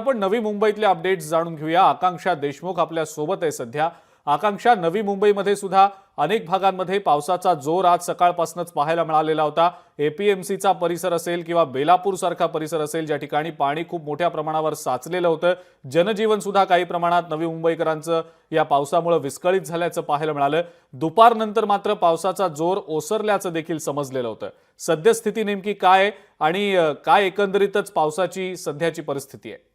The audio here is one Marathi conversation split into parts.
आपण नवी मुंबईतले अपडेट्स जाणून घेऊया। आकांक्षा देशमुख आपल्या सोबत आहे सध्या। आकांक्षा, नवी मुंबईमध्ये सुद्धा अनेक भागांमध्ये पावसाचा जोर आज सकाळपासूनच पाहायला मिळालेला होता। एपीएमसीचा परिसर असेल किंवा बेलापूर सारखा परिसर असेल, ज्या ठिकाणी पाणी खूप मोठ्या प्रमाणावर साचलेलं होतं, जनजीवन सुद्धा काही प्रमाणात नवी मुंबईकरांचं या पावसामुळे विस्कळीत झाल्याचं पाहायला मिळालं। दुपारनंतर मात्र पावसाचा जोर ओसरल्याचं देखील समजलेलं होतं। सद्यस्थिती नेमकी काय आणि काय एकंदरीतच पावसाची सध्याची परिस्थिती आहे?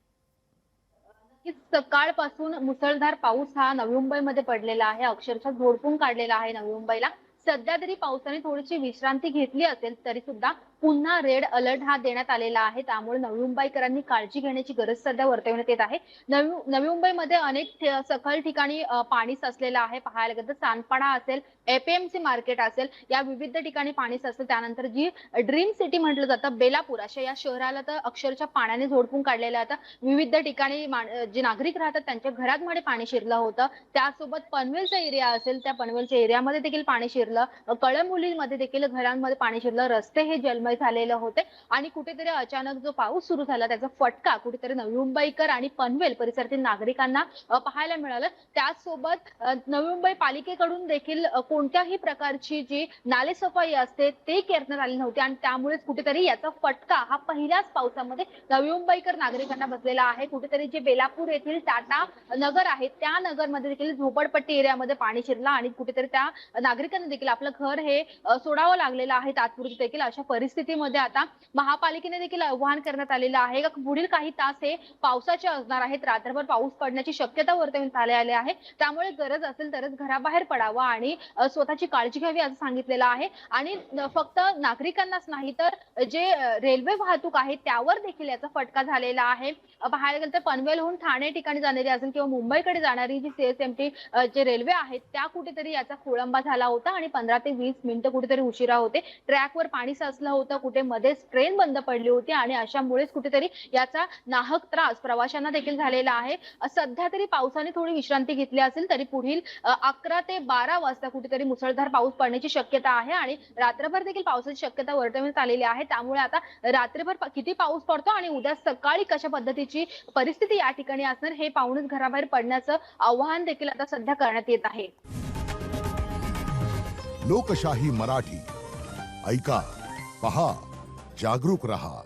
सकाळपासून मुसळधार पाऊस हा नवी मुंबईमध्ये पडलेला आहे। अक्षरशः झोडपून काढलेला आहे नवी मुंबईला। सध्या तरी पावसाने थोडीशी विश्रांती घेतली असेल तरी सुद्धा पुन्हा रेड अलर्ट हा देण्यात आलेला आहे। त्यामुळे नवी मुंबईकरांनी काळजी घेण्याची गरज सध्या वर्तवण्यात येत आहे। नवी मुंबईमध्ये अनेक सखल ठिकाणी पाणी साचलेलं आहे। पाहायला गेलं तर सांडपाडा असेल, एपीएमसी मार्केट असेल, या विविध ठिकाणी पाणी साचलं। त्यानंतर जी ड्रीम सिटी म्हटलं जातं बेलापूर, अशा या शहराला तर अक्षरशः पाण्याने झोडपून काढलेलं आहे। विविध ठिकाणी जे नागरिक राहतात त्यांच्या घरांमध्ये पाणी शिरलं होतं। त्यासोबत पनवेलचा एरिया असेल, त्या पनवेलच्या एरियामध्ये देखील पाणी शिरलं। कळंबोलीमध्ये देखील घरांमध्ये पाणी शिरलं। रस्ते हे जलमय झालेले होते आणि कुठेतरी अचानक जो पाऊस सुरू झाला त्याचा फटका कुठेतरी नवी मुंबईकर आणि पनवेल परिसरातील नागरिकांना पाहायला मिळालं। त्याचसोबत नवी मुंबई पालिकेकडून देखील कोणत्याही प्रकारची जी नालेसफाई असते ते करण्यात आली नव्हती आणि त्यामुळेच कुठेतरी याचा फटका हा पहिल्याच पावसामध्ये नवी मुंबईकर नागरिकांना बसलेला आहे। कुठेतरी जे बेलापूर येथील टाटा नगर आहे त्या नगरमध्ये देखील झोपडपट्टी एरियामध्ये पाणी शिरलं आणि कुठेतरी त्या नागरिकांना देखील आपलं घर हे सोडावं लागलेलं आहे तात्पुरते देखील। अशा परिस्थितीमध्ये आता महापालिकेने देखील आवाहन करण्यात आलेलं आहे की पुढील काही तास हे पावसाचे असणार आहेत। रात्रभर पाऊस पडण्याची शक्यता वर्तवण्यात आली आहे। त्यामुळे गरज असेल तरच घराबाहेर पडावं आणि स्वतःची काळजी घ्यावी असं सांगितलेलं आहे। आणि फक्त नागरिकांनाच नाही तर जे रेल्वे वाहतूक आहे त्यावर देखील याचा फटका झालेला आहे। पाहायला गेलं तर पनवेलहून ठाणे ठिकाणी जाणारी असेल किंवा मुंबईकडे जाणारी जी सीएसएमटी जे रेल्वे आहेत त्या कुठेतरी याचा खोळंबा झाला होता आणि 15 ते 20 मिनिटं कुठेतरी उशिरा होते। ट्रॅकवर पाणी साचलं होतं, कुठे मध्येच ट्रेन बंद पडली होती आणि अशामुळेच कुठेतरी याचा नाहक त्रास प्रवाशांना देखील झालेला आहे। सध्या तरी पावसाने थोडी विश्रांती घेतली असेल तरी पुढील 11 ते 12 वाजता कुठेतरी मुसळधार पाऊस पडण्याची शक्यता आहे आणि रात्रभर देखील पावसाची शक्यता वर्तवण्यात आलेली आहे। त्यामुळे आता रात्रभर किती पाऊस पडतो आणि उद्या सकाळी कशा पद्धतीची परिस्थिती या ठिकाणी असणार हे पाहूनच घराबाहेर पडण्याचं आवाहन देखील आता सध्या करण्यात येत आहे। लोकशाही मराठी ऐका, पहा, जागरूक रहा।